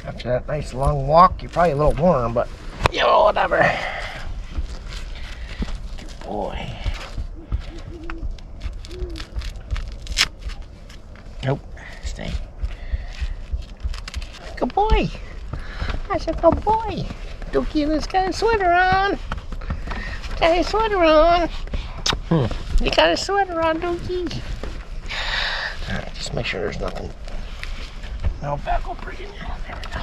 After that nice long walk, you're probably a little warm, but you know, whatever. Good boy. Nope. Stay. Good boy. That's a good boy. Dookie has got a sweater on. Got his sweater on. You got a sweater on, Dookie. Alright, just make sure there's nothing. No buckle breathing. There we go.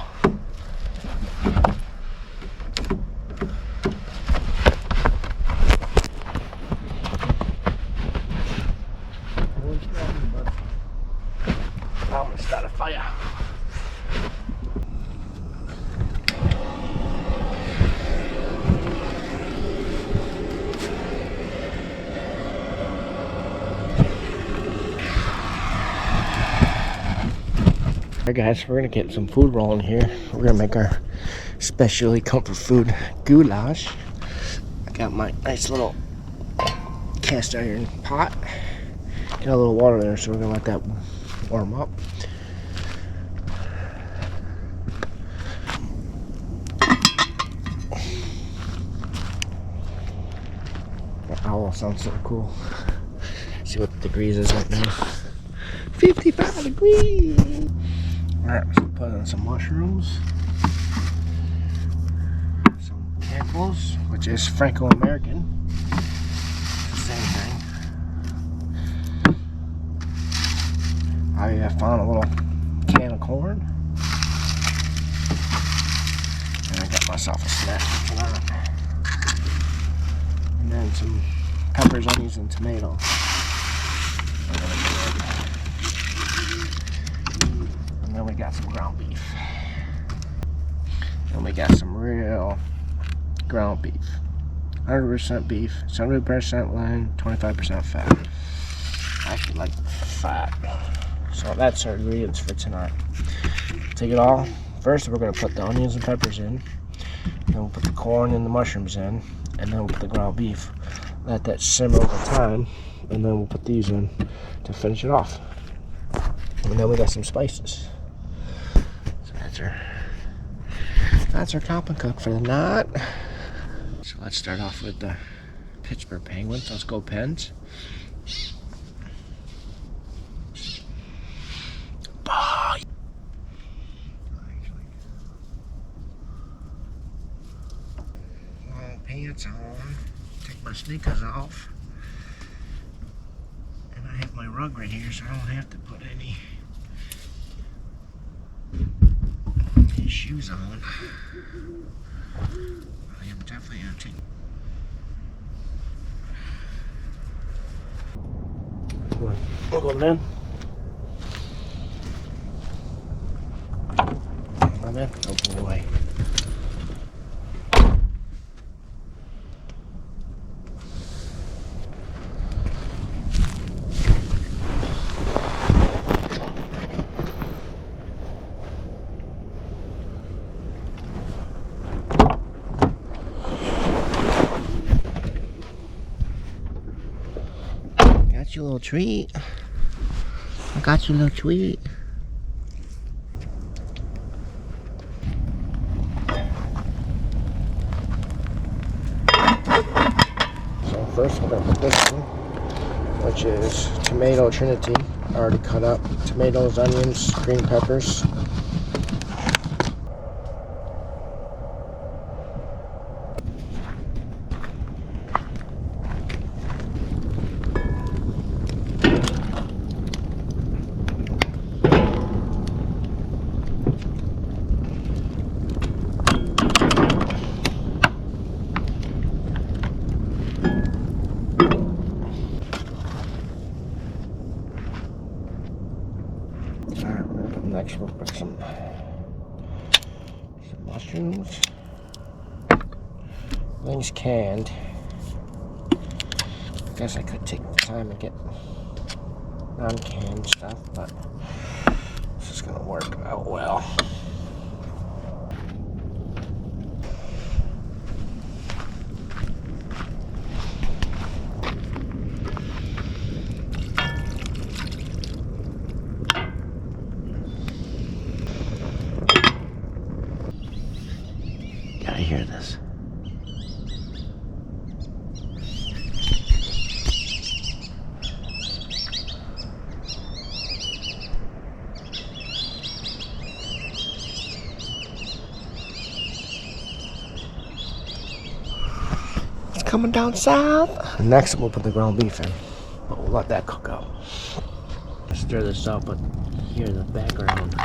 I'm gonna start a fire. Alright guys, we're gonna get some food rolling here. We're gonna make our specially comfort food goulash. I got my nice little cast iron pot. Got a little water there, so we're gonna let that warm up. That owl sounds so cool. See what the degrees is right now. 55 degrees! Alright, so put in some mushrooms, some pickles, which is Franco-American. It's the same thing. I have found a little can of corn. And I got myself a snack for tonight. And then some peppers, onions, and tomato. And then we got some ground beef. And we got some real ground beef. 100% beef, 70% lean, 25% fat. I actually like fat. So that's our ingredients for tonight. Take it all. First we're going to put the onions and peppers in. Then we'll put the corn and the mushrooms in. And then we'll put the ground beef. Let that simmer over time. And then we'll put these in to finish it off. And then we got some spices. So that's our top and cook for the night. So let's start off with the Pittsburgh Penguins. Let's go Pens. Long pants on. Take my sneakers off. And I have my rug right here, so I don't have to put any shoes on. I am definitely empty. We'll go in. I'm in. Oh boy. Got you a little treat. I got you a little treat. So first we're going to put this one, which is tomato trinity, already cut up. Tomatoes, onions, green peppers. Next we'll put some mushrooms. Everything's canned. I guess I could take the time and get non-canned stuff, but this is gonna work out well. I hear this. It's coming down south. Next we'll put the ground beef in, but we'll let that cook out. Stir this up, but hear the background.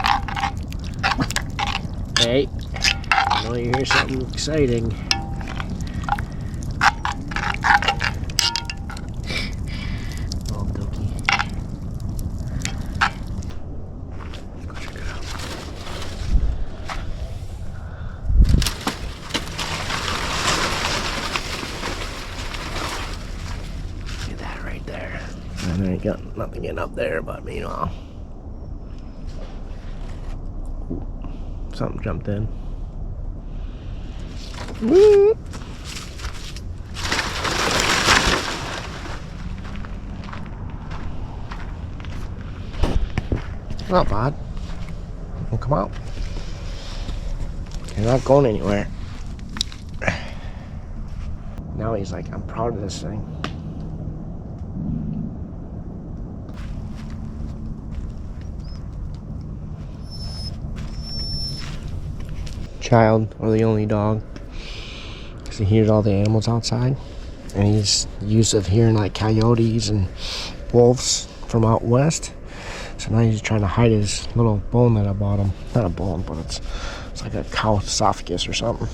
Hey, I know you hear something exciting. Oh, dookie. Let's go check it out. Look at that right there. And I ain't got nothing getting up there, but meanwhile. Something jumped in. Woo! Not bad. Well, come out. You're not going anywhere. Now he's like, I'm proud of this thing. Child, or the only dog, because he hears all the animals outside, and he's used to hearing like coyotes and wolves from out west. So now he's trying to hide his little bone that I bought him. Not a bone, but it's like a cow esophagus or something.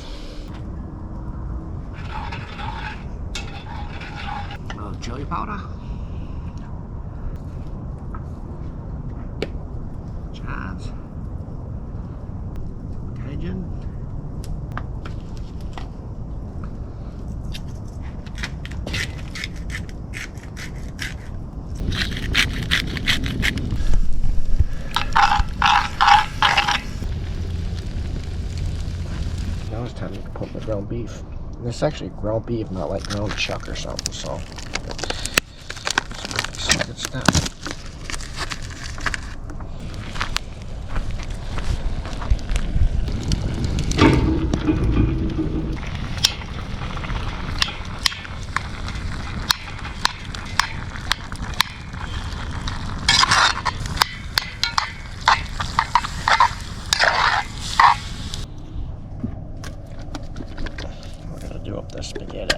A little chili powder. Chives. Cajun. Now it's time to put the ground beef. And this is actually ground beef, not like ground chuck or something, so it's a good stuff. Do up the spaghetti.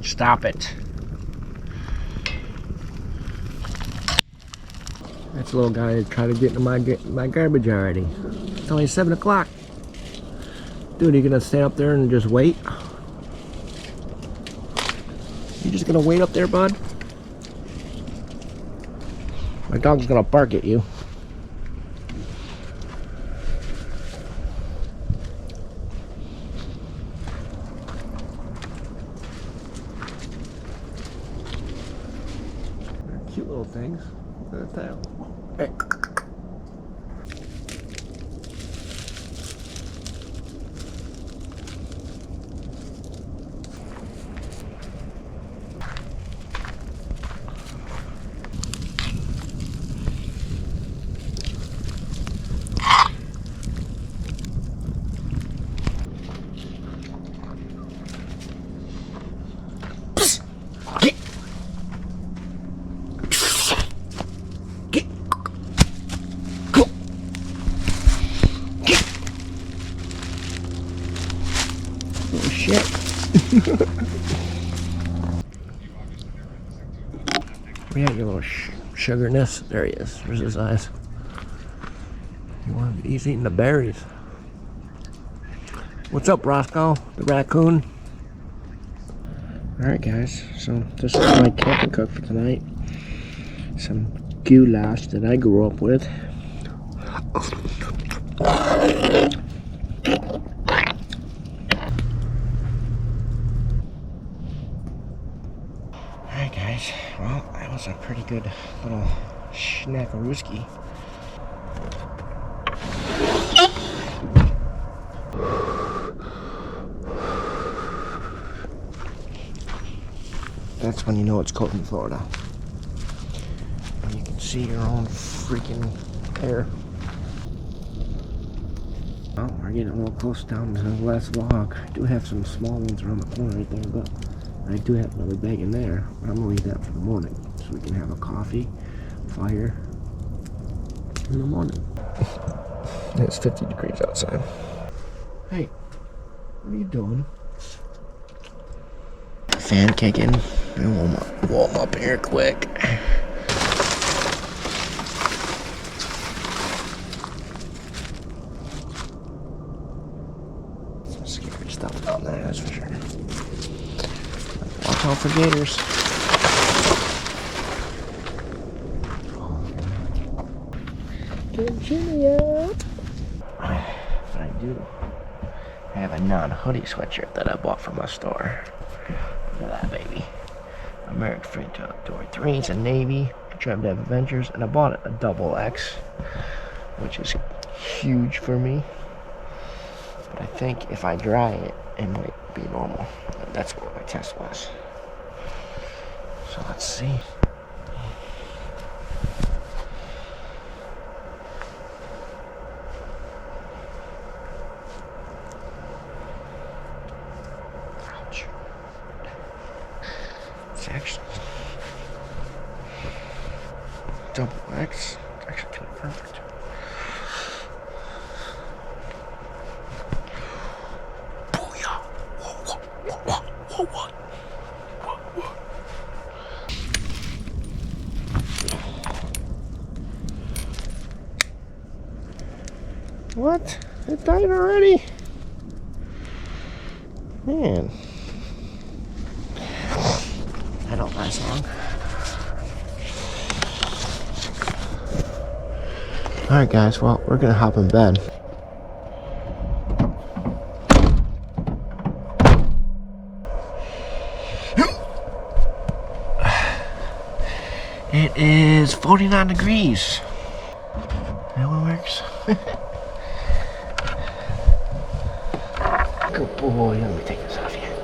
Stop it. That's a little guy that tried to get into my garbage already. It's only 7 o'clock. Dude, are you gonna stand up there and just wait? You just gonna wait up there, bud? My dog's gonna bark at you. Cute little things. Look at that. Hey. Oh shit. Where you at, you little sugarness? There he is. Where's his eyes? He's eating the berries. What's up, Roscoe? The raccoon? Alright guys, so this is my camping cook for tonight. Some goulash that I grew up with. Alright guys, well, that was a pretty good little snackarooski. That's when you know it's cold in Florida. And you can see your own freaking air. Well, we're getting a little close down to the last log. I do have some small ones around the corner right there, but I do have another bag in there. But I'm gonna leave that for the morning, so we can have a coffee, fire in the morning. It's 50 degrees outside. Hey, what are you doing? Fan kicking. Warm up here quick. Some scary stuff down there, that's for sure. Watch out for gators. Get Jimmy out. But I do have a non-hoodie sweatshirt that I bought from a store. Look at that baby. American Free Outdoor 3. It's a navy. Tried to have adventures, and I bought it a double X, which is huge for me. But I think if I dry it, it might be normal. That's what my test was. So let's see. Ouch. It's actually double X. It's actually kind of perfect. Booyah! What? What? It died already? Man. That don't last long. Alright guys, well, we're gonna hop in bed. It is 49 degrees. That one works. Good boy. Let me take this off here.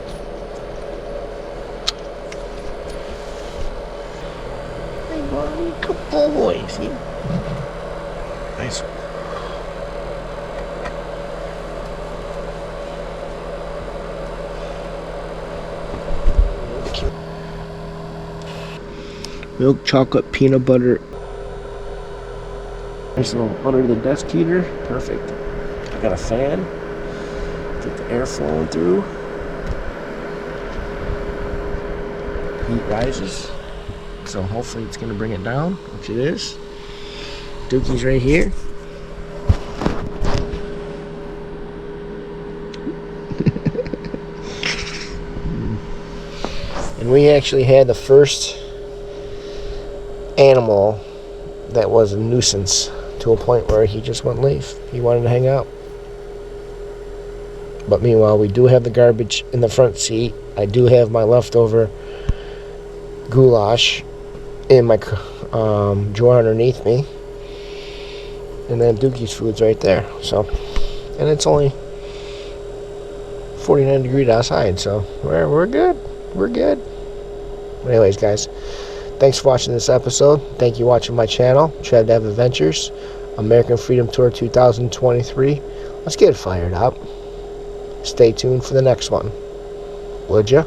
Hey, buddy. Good boy. See? Nice. Milk chocolate peanut butter. Nice little under the desk heater. Perfect. I got a fan. Get the air flowing through. Heat rises. So hopefully it's going to bring it down, which it is. Dookie's right here. And we actually had the first animal that was a nuisance to a point where he just wouldn't leave. He wanted to hang out. But meanwhile, we do have the garbage in the front seat. I do have my leftover goulash in my drawer underneath me. And then Dookie's food's right there. So, and it's only 49 degrees outside, so we're good. We're good. Anyways, guys, thanks for watching this episode. Thank you for watching my channel, Trev Dev Adventures, American Freedom Tour 2023. Let's get it fired up. Stay tuned for the next one. Would ya?